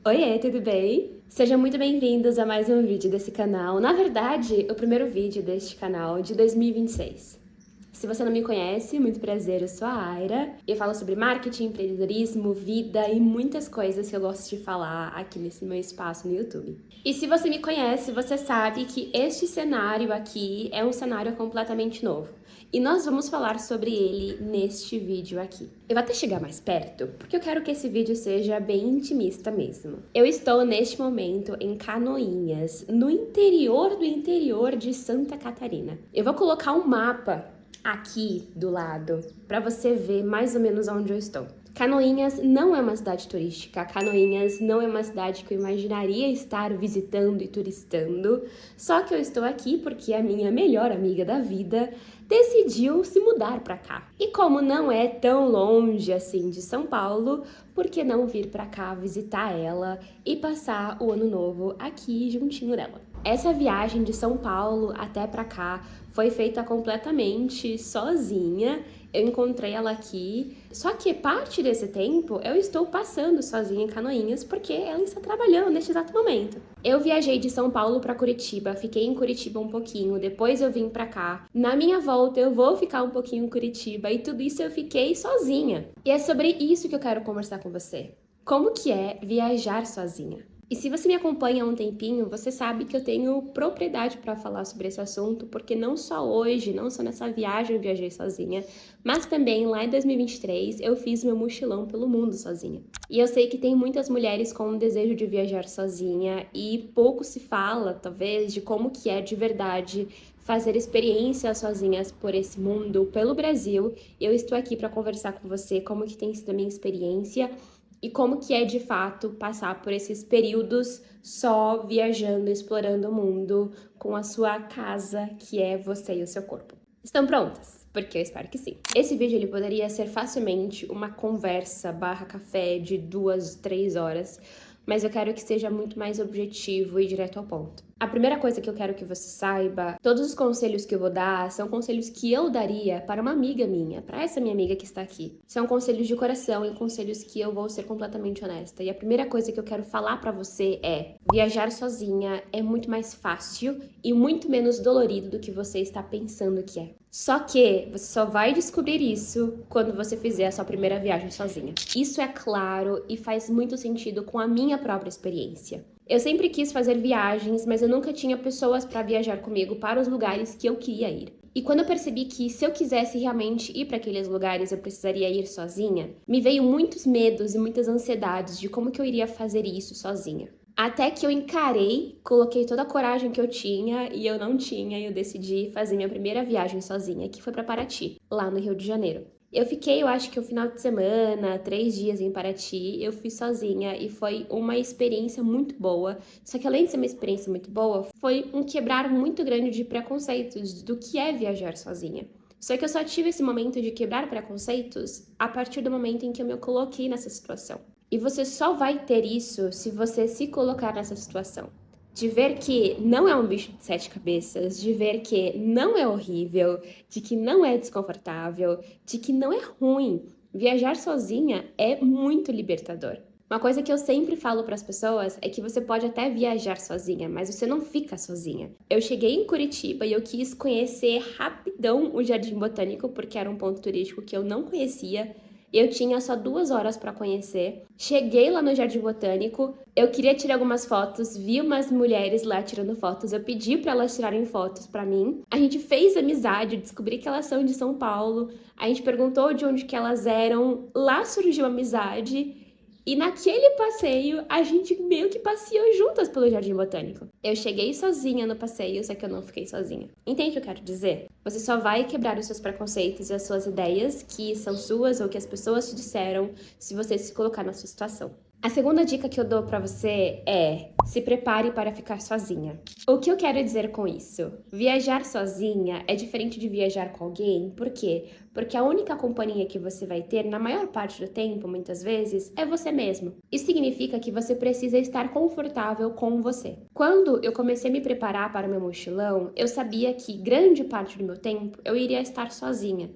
Oiê, tudo bem? Sejam muito bem-vindos a mais um vídeo desse canal. Na verdade, o primeiro vídeo deste canal de 2026. Se você não me conhece, muito prazer, eu sou a Aira. Eu falo sobre marketing, empreendedorismo, vida e muitas coisas que eu gosto de falar aqui nesse meu espaço no YouTube. E se você me conhece, você sabe que este cenário aqui é um cenário completamente novo. E nós vamos falar sobre ele neste vídeo aqui. Eu vou até chegar mais perto, porque eu quero que esse vídeo seja bem intimista mesmo. Eu estou neste momento em Canoinhas, no interior do interior de Santa Catarina. Eu vou colocar um mapa aqui do lado para você ver mais ou menos onde eu estou. Canoinhas não é uma cidade turística, Canoinhas não é uma cidade que eu imaginaria estar visitando e turistando, só que eu estou aqui porque a minha melhor amiga da vida decidiu se mudar para cá. E como não é tão longe assim de São Paulo, por que não vir para cá visitar ela e passar o ano novo aqui juntinho dela? Essa viagem de São Paulo até pra cá foi feita completamente sozinha. Eu encontrei ela aqui, só que parte desse tempo eu estou passando sozinha em Canoinhas porque ela está trabalhando neste exato momento. Eu viajei de São Paulo para Curitiba, fiquei em Curitiba um pouquinho, depois eu vim pra cá. Na minha volta eu vou ficar um pouquinho em Curitiba e tudo isso eu fiquei sozinha. E é sobre isso que eu quero conversar com você. Como que é viajar sozinha? E se você me acompanha há um tempinho, você sabe que eu tenho propriedade para falar sobre esse assunto, porque não só hoje, não só nessa viagem eu viajei sozinha, mas também lá em 2023 eu fiz meu mochilão pelo mundo sozinha. E eu sei que tem muitas mulheres com o desejo de viajar sozinha e pouco se fala, talvez, de como que é de verdade fazer experiências sozinhas por esse mundo, pelo Brasil. Eu estou aqui para conversar com você como que tem sido a minha experiência e como que é de fato passar por esses períodos só viajando, explorando o mundo com a sua casa, que é você e o seu corpo. Estão prontas? Porque eu espero que sim. Esse vídeo ele poderia ser facilmente uma conversa barra café de 2, 3 horas, mas eu quero que seja muito mais objetivo e direto ao ponto. A primeira coisa que eu quero que você saiba, todos os conselhos que eu vou dar são conselhos que eu daria para uma amiga minha, para essa minha amiga que está aqui. São conselhos de coração e conselhos que eu vou ser completamente honesta. E a primeira coisa que eu quero falar para você é: viajar sozinha é muito mais fácil e muito menos dolorido do que você está pensando que é. Só que você só vai descobrir isso quando você fizer a sua primeira viagem sozinha. Isso é claro e faz muito sentido com a minha própria experiência. Eu sempre quis fazer viagens, mas eu nunca tinha pessoas para viajar comigo para os lugares que eu queria ir. E quando eu percebi que se eu quisesse realmente ir para aqueles lugares eu precisaria ir sozinha, me veio muitos medos e muitas ansiedades de como que eu iria fazer isso sozinha. Até que eu encarei, coloquei toda a coragem que eu tinha e eu não tinha, e eu decidi fazer minha primeira viagem sozinha, que foi para Paraty, lá no Rio de Janeiro. Eu fiquei, eu acho que o final de semana, 3 dias em Paraty, eu fui sozinha e foi uma experiência muito boa. Só que além de ser uma experiência muito boa, foi um quebrar muito grande de preconceitos do que é viajar sozinha. Só que eu só tive esse momento de quebrar preconceitos a partir do momento em que eu me coloquei nessa situação. E você só vai ter isso se você se colocar nessa situação. De ver que não é um bicho de 7 cabeças, de ver que não é horrível, de que não é desconfortável, de que não é ruim. Viajar sozinha é muito libertador. Uma coisa que eu sempre falo para as pessoas é que você pode até viajar sozinha, mas você não fica sozinha. Eu cheguei em Curitiba e eu quis conhecer rapidão o Jardim Botânico, porque era um ponto turístico que eu não conhecia. Eu tinha só 2 horas para conhecer. Cheguei lá no Jardim Botânico, eu queria tirar algumas fotos, vi umas mulheres lá tirando fotos, eu pedi para elas tirarem fotos para mim. A gente fez amizade, descobri que elas são de São Paulo, a gente perguntou de onde que elas eram, lá surgiu amizade. E naquele passeio, a gente meio que passeou juntas pelo Jardim Botânico. Eu cheguei sozinha no passeio, só que eu não fiquei sozinha. Entende o que eu quero dizer? Você só vai quebrar os seus preconceitos e as suas ideias, que são suas ou que as pessoas te disseram, se você se colocar na sua situação. A segunda dica que eu dou pra você é: se prepare para ficar sozinha. O que eu quero dizer com isso? Viajar sozinha é diferente de viajar com alguém, por quê? Porque a única companhia que você vai ter, na maior parte do tempo, muitas vezes, é você mesmo. Isso significa que você precisa estar confortável com você. Quando eu comecei a me preparar para o meu mochilão, eu sabia que grande parte do meu tempo eu iria estar sozinha.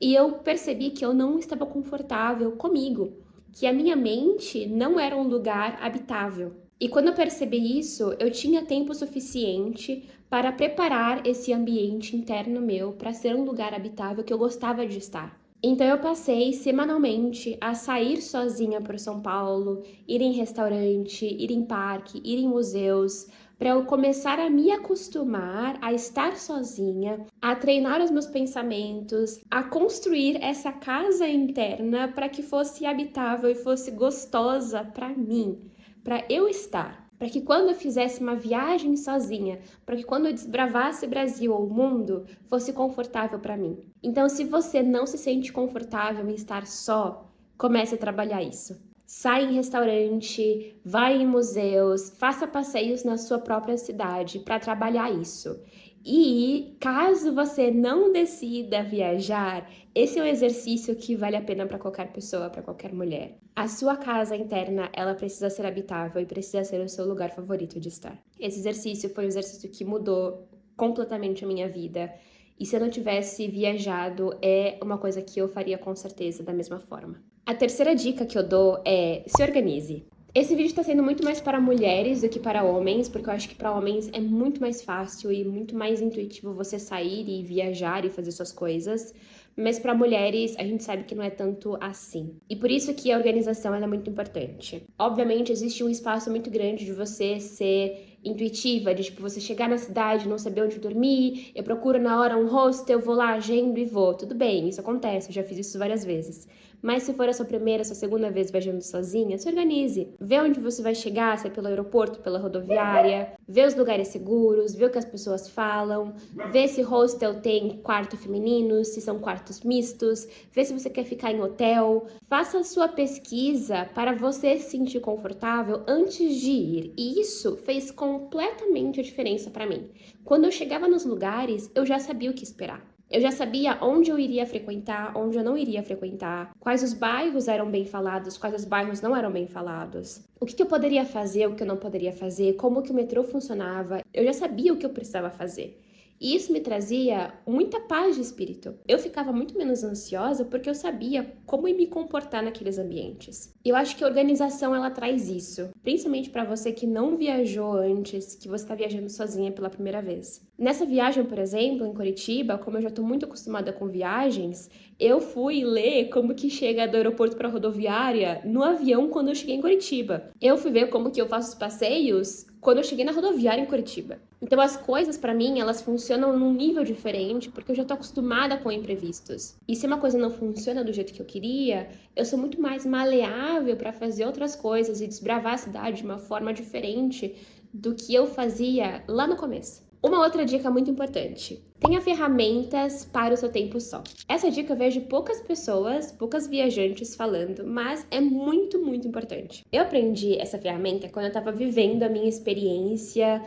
E eu percebi que eu não estava confortável comigo. que a minha mente não era um lugar habitável. E quando eu percebi isso, eu tinha tempo suficiente para preparar esse ambiente interno meu para ser um lugar habitável que eu gostava de estar. Então eu passei semanalmente a sair sozinha por São Paulo, ir em restaurante, ir em parque, ir em museus, para eu começar a me acostumar a estar sozinha, a treinar os meus pensamentos, a construir essa casa interna para que fosse habitável e fosse gostosa para mim, para eu estar. Para que quando eu fizesse uma viagem sozinha, para que quando eu desbravasse o Brasil ou o mundo, fosse confortável para mim. Então, se você não se sente confortável em estar só, comece a trabalhar isso. Sai em restaurante, vai em museus, faça passeios na sua própria cidade para trabalhar isso. E caso você não decida viajar, esse é um exercício que vale a pena para qualquer pessoa, para qualquer mulher. A sua casa interna, ela precisa ser habitável e precisa ser o seu lugar favorito de estar. Esse exercício foi um exercício que mudou completamente a minha vida. E se eu não tivesse viajado, é uma coisa que eu faria com certeza da mesma forma. A terceira dica que eu dou é se organize. Esse vídeo está sendo muito mais para mulheres do que para homens, porque eu acho que para homens é muito mais fácil e muito mais intuitivo você sair e viajar e fazer suas coisas. Mas para mulheres, a gente sabe que não é tanto assim. E por isso que a organização é muito importante. Obviamente, existe um espaço muito grande de você ser intuitiva, de tipo, você chegar na cidade, não saber onde dormir, eu procuro na hora um hostel, vou lá, agendo e vou. Tudo bem, isso acontece, eu já fiz isso várias vezes. Mas se for a sua primeira, a sua segunda vez viajando sozinha, se organize. Vê onde você vai chegar, se é pelo aeroporto, pela rodoviária, vê os lugares seguros, vê o que as pessoas falam, vê se hostel tem quarto feminino, se são quartos mistos, vê se você quer ficar em hotel. Faça a sua pesquisa para você se sentir confortável antes de ir. E isso fez completamente a diferença para mim. Quando eu chegava nos lugares, eu já sabia o que esperar. Eu já sabia onde eu iria frequentar, onde eu não iria frequentar, quais os bairros eram bem falados, quais os bairros não eram bem falados, o que eu poderia fazer, o que eu não poderia fazer, como que o metrô funcionava. Eu já sabia o que eu precisava fazer. E isso me trazia muita paz de espírito. Eu ficava muito menos ansiosa porque eu sabia como me comportar naqueles ambientes. E eu acho que a organização, ela traz isso. Principalmente para você que não viajou antes, que você está viajando sozinha pela primeira vez. Nessa viagem, por exemplo, em Curitiba, como eu já estou muito acostumada com viagens, eu fui ler como que chega do aeroporto para a rodoviária no avião quando eu cheguei em Curitiba. Eu fui ver como que eu faço os passeios quando eu cheguei na rodoviária em Curitiba. Então as coisas para mim, elas funcionam num nível diferente, porque eu já tô acostumada com imprevistos. E se uma coisa não funciona do jeito que eu queria, eu sou muito mais maleável para fazer outras coisas e desbravar a cidade de uma forma diferente do que eu fazia lá no começo. Uma outra dica muito importante: tenha ferramentas para o seu tempo só. Essa dica eu vejo poucas pessoas, poucas viajantes falando, mas é muito, muito importante. Eu aprendi essa ferramenta quando eu estava vivendo a minha experiência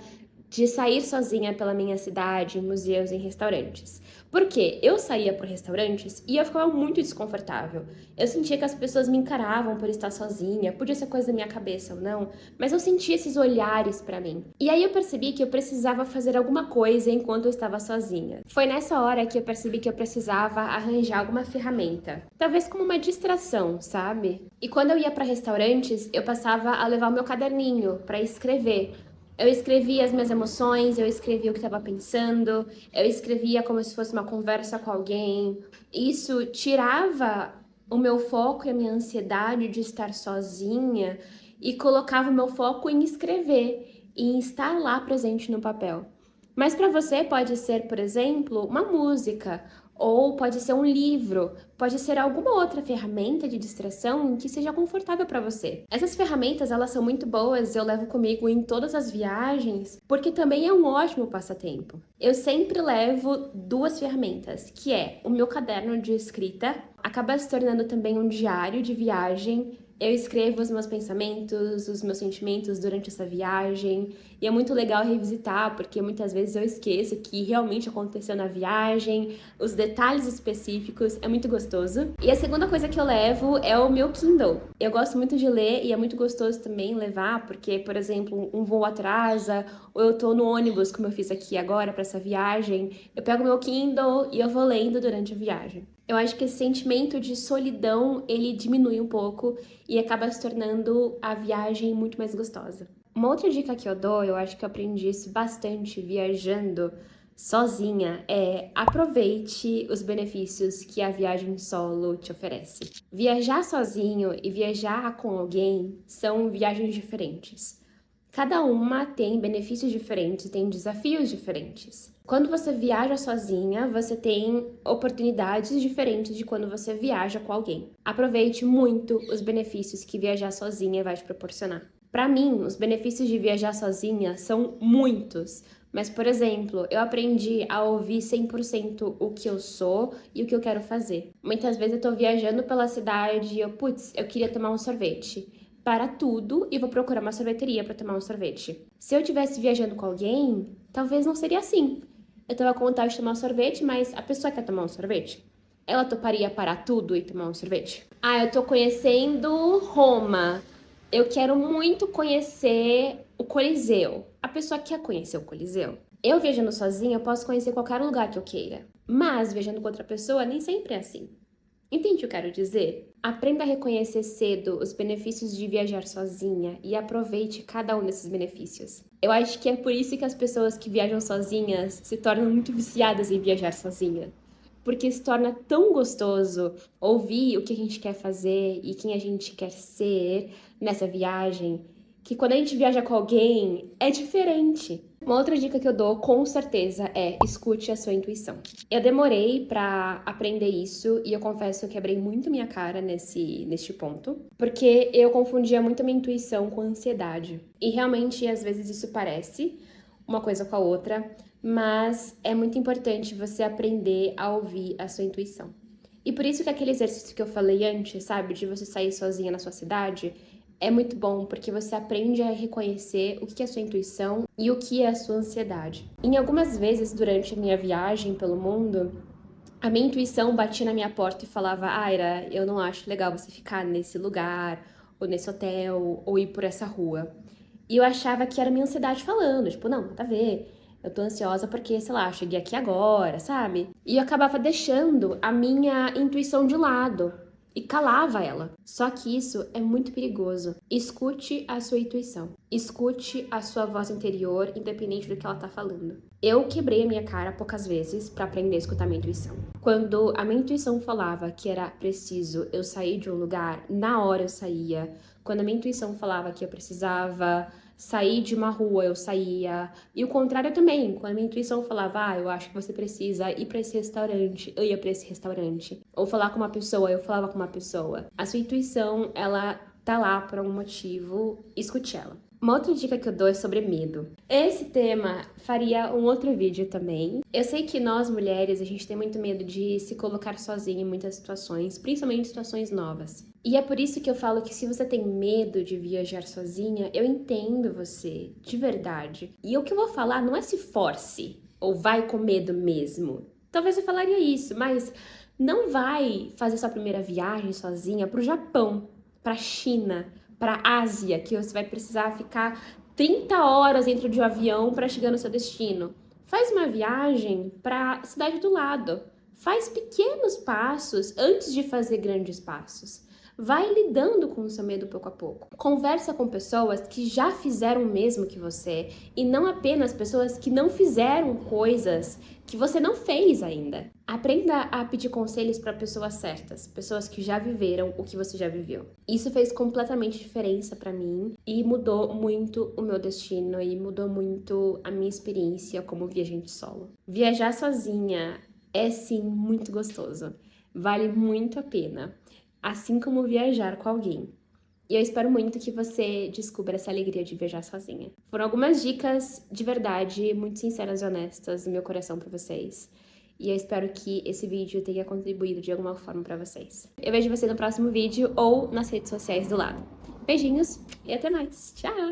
de sair sozinha pela minha cidade, em museus, em restaurantes. Porque eu saía por restaurantes e eu ficava muito desconfortável. Eu sentia que as pessoas me encaravam por estar sozinha, podia ser coisa da minha cabeça ou não, mas eu sentia esses olhares pra mim. E aí eu percebi que eu precisava fazer alguma coisa enquanto eu estava sozinha. Foi nessa hora que eu percebi que eu precisava arranjar alguma ferramenta, talvez como uma distração, sabe? E quando eu ia para restaurantes, eu passava a levar o meu caderninho para escrever. Eu escrevia as minhas emoções, eu escrevia o que estava pensando, eu escrevia como se fosse uma conversa com alguém. Isso tirava o meu foco e a minha ansiedade de estar sozinha e colocava o meu foco em escrever, em estar lá presente no papel. Mas para você pode ser, por exemplo, uma música, ou pode ser um livro, pode ser alguma outra ferramenta de distração que seja confortável para você. Essas ferramentas, elas são muito boas, eu levo comigo em todas as viagens, porque também é um ótimo passatempo. Eu sempre levo duas ferramentas, que é o meu caderno de escrita, acaba se tornando também um diário de viagem. Eu escrevo os meus pensamentos, os meus sentimentos durante essa viagem, e é muito legal revisitar, porque muitas vezes eu esqueço o que realmente aconteceu na viagem, os detalhes específicos, é muito gostoso. E a segunda coisa que eu levo é o meu Kindle. Eu gosto muito de ler e é muito gostoso também levar, porque, por exemplo, um voo atrasa, ou eu tô no ônibus, como eu fiz aqui agora para essa viagem, eu pego meu Kindle e eu vou lendo durante a viagem. Eu acho que esse sentimento de solidão, ele diminui um pouco e acaba se tornando a viagem muito mais gostosa. Uma outra dica que eu dou, eu acho que eu aprendi isso bastante viajando sozinha, é aproveite os benefícios que a viagem solo te oferece. Viajar sozinho e viajar com alguém são viagens diferentes. Cada uma tem benefícios diferentes, tem desafios diferentes. Quando você viaja sozinha, você tem oportunidades diferentes de quando você viaja com alguém. Aproveite muito os benefícios que viajar sozinha vai te proporcionar. Para mim, os benefícios de viajar sozinha são muitos. Mas, por exemplo, eu aprendi a ouvir 100% o que eu sou e o que eu quero fazer. Muitas vezes eu tô viajando pela cidade e eu queria tomar um sorvete. Para tudo e vou procurar uma sorveteria para tomar um sorvete. Se eu estivesse viajando com alguém, talvez não seria assim. Eu tava com vontade de tomar um sorvete, mas a pessoa quer tomar um sorvete? Ela toparia parar tudo e tomar um sorvete? Ah, eu tô conhecendo Roma. Eu quero muito conhecer o Coliseu. A pessoa quer conhecer o Coliseu? Eu viajando sozinha, eu posso conhecer qualquer lugar que eu queira. Mas viajando com outra pessoa, nem sempre é assim. Entende o que eu quero dizer? Aprenda a reconhecer cedo os benefícios de viajar sozinha e aproveite cada um desses benefícios. Eu acho que é por isso que as pessoas que viajam sozinhas se tornam muito viciadas em viajar sozinha. Porque se torna tão gostoso ouvir o que a gente quer fazer e quem a gente quer ser nessa viagem, que quando a gente viaja com alguém, é diferente. Uma outra dica que eu dou, com certeza, é escute a sua intuição. Eu demorei pra aprender isso e eu confesso que eu quebrei muito minha cara neste ponto, porque eu confundia muito a minha intuição com a ansiedade. E realmente, às vezes, isso parece uma coisa com a outra, mas é muito importante você aprender a ouvir a sua intuição. E por isso que aquele exercício que eu falei antes, sabe, de você sair sozinha na sua cidade, é muito bom, porque você aprende a reconhecer o que é a sua intuição e o que é a sua ansiedade. Em algumas vezes durante a minha viagem pelo mundo, a minha intuição batia na minha porta e falava: Aira, eu não acho legal você ficar nesse lugar, ou nesse hotel, ou ir por essa rua. E eu achava que era minha ansiedade falando, tipo, não, nada a ver. Eu tô ansiosa porque, sei lá, cheguei aqui agora, sabe? E eu acabava deixando a minha intuição de lado e calava ela. Só que isso é muito perigoso. Escute a sua intuição. Escute a sua voz interior, independente do que ela tá falando. Eu quebrei a minha cara poucas vezes pra aprender a escutar a minha intuição. Quando a minha intuição falava que era preciso eu sair de um lugar, na hora eu saía. Quando a minha intuição falava que eu precisava sair de uma rua, eu saía. E o contrário também. Quando a minha intuição falava, eu acho que você precisa ir pra esse restaurante, eu ia pra esse restaurante. Ou falar com uma pessoa, eu falava com uma pessoa. A sua intuição, ela tá lá por algum motivo, escute ela. Uma outra dica que eu dou é sobre medo. Esse tema faria um outro vídeo também. Eu sei que nós, mulheres, a gente tem muito medo de se colocar sozinha em muitas situações, principalmente situações novas. E é por isso que eu falo que se você tem medo de viajar sozinha, eu entendo você, de verdade. E o que eu vou falar não é se force, ou vai com medo mesmo. Talvez eu falaria isso, mas não vai fazer sua primeira viagem sozinha pro Japão, pra China, para Ásia, que você vai precisar ficar 30 horas dentro de um avião para chegar no seu destino. Faz uma viagem para a cidade do lado. Faz pequenos passos antes de fazer grandes passos. Vai lidando com o seu medo pouco a pouco. Conversa com pessoas que já fizeram o mesmo que você e não apenas pessoas que não fizeram coisas que você não fez ainda. Aprenda a pedir conselhos para pessoas certas, pessoas que já viveram o que você já viveu. Isso fez completamente diferença para mim e mudou muito o meu destino e mudou muito a minha experiência como viajante solo. Viajar sozinha é sim muito gostoso, vale muito a pena, assim como viajar com alguém. E eu espero muito que você descubra essa alegria de viajar sozinha. Foram algumas dicas de verdade, muito sinceras e honestas do meu coração para vocês. E eu espero que esse vídeo tenha contribuído de alguma forma para vocês. Eu vejo você no próximo vídeo ou nas redes sociais do lado. Beijinhos e até mais. Tchau!